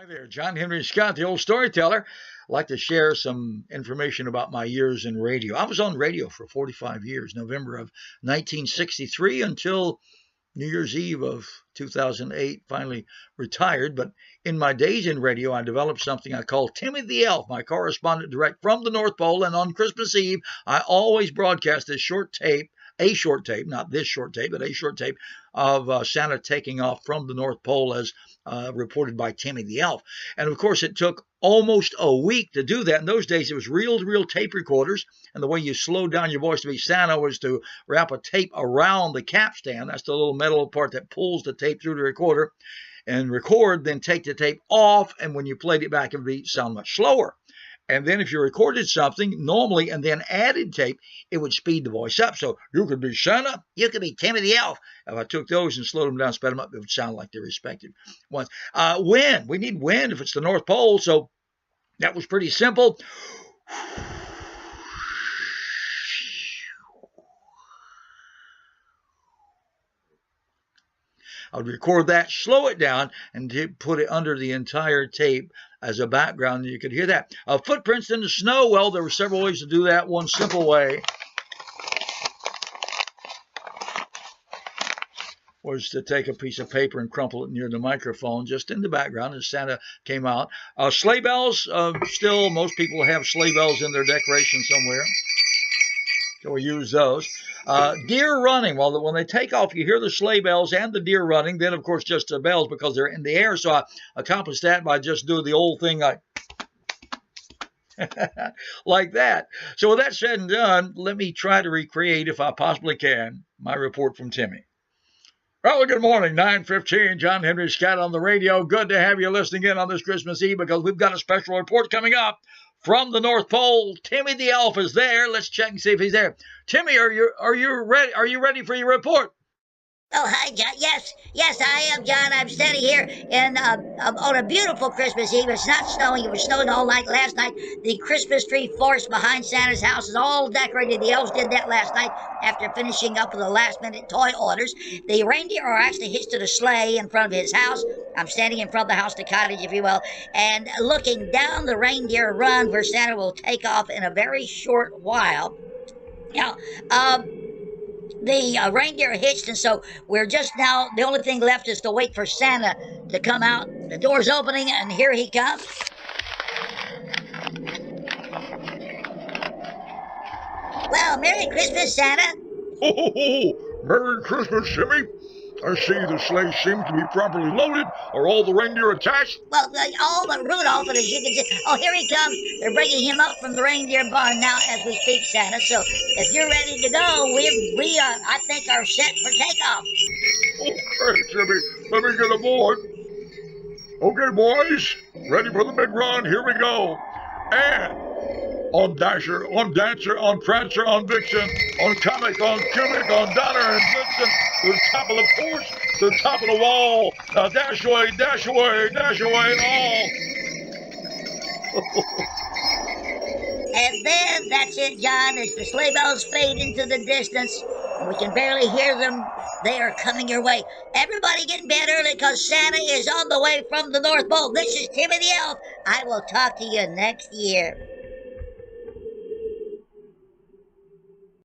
Hi there, John Henry Scott, the old storyteller. I'd like to share some information about my years in radio. I was on radio for 45 years, November of 1963 until New Year's Eve of 2008, finally retired. But in my days in radio, I developed something I call Timmy the Elf, my correspondent direct from the North Pole. And on Christmas Eve, I always broadcast a short tape, not this short tape, but a short tape of Santa taking off from the North Pole as reported by Timmy the Elf. And of course, it took almost a week to do that. In those days, it was reel-to-reel tape recorders. And the way you slowed down your voice to be Santa was to wrap a tape around the capstan. That's the little metal part that pulls the tape through the recorder. And record, then take the tape off. And when you played it back, it would sound much slower. And then if you recorded something normally and then added tape, it would speed the voice up. So you could be Santa, you could be Timmy the Elf. If I took those and slowed them down, sped them up, it would sound like their respective ones. Wind. We need wind if it's the North Pole. So that was pretty simple. I would record that, slow it down, and put it under the entire tape as a background, and you could hear that. Footprints in the snow. Well, there were several ways to do that. One simple way was to take a piece of paper and crumple it near the microphone, just in the background as Santa came out. Sleigh bells. Still, most people have sleigh bells in their decoration somewhere, so we use those. Deer running. Well, when they take off, you hear the sleigh bells and the deer running. Then, of course, just the bells because they're in the air. So I accomplished that by just doing the old thing like that. So with that said and done, let me try to recreate, if I possibly can, my report from Timmy. Well, good morning, 9:15, John Henry Scott on the radio. Good to have you listening in on this Christmas Eve because we've got a special report coming up from the North Pole. Timmy the Elf is there. Let's check and see if he's there. Timmy, are you ready? Are you ready for your report? Oh, hi, John. Yes, I am, John. I'm standing here on a beautiful Christmas Eve. It's not snowing. It was snowing all night last night. The Christmas tree forest behind Santa's house is all decorated. The elves did that last night after finishing up with the last-minute toy orders. The reindeer are actually hitched to the sleigh in front of his house. I'm standing in front of the house, the cottage, if you will, and looking down the reindeer run where Santa will take off in a very short while. Now, the reindeer are hitched, and so we're just now, the only thing left is to wait for Santa to come out. The door's opening, and here he comes. Well, Merry Christmas, Santa. Oh, Merry Christmas, Timmy. I see the sleigh seems to be properly loaded. Are all the reindeer attached? Well, all but Rudolph, and as you can see, oh, here he comes. They're bringing him up from the reindeer barn now as we speak, Santa. So if you're ready to go, we I think, are set for takeoff. Okay, Timmy, let me get aboard. Okay, boys, ready for the big run. Here we go. And on Dasher, on Dancer, on Prancer, on Vixen, on Comic, on Cubic, on Donner and Blitzen, to the top of the porch, to the top of the wall. Now dash away, dash away, dash away, all. And then, that's it, John, as the sleigh bells fade into the distance, and we can barely hear them. They are coming your way. Everybody get in bed early because Santa is on the way from the North Pole. This is Timmy the Elf. I will talk to you next year.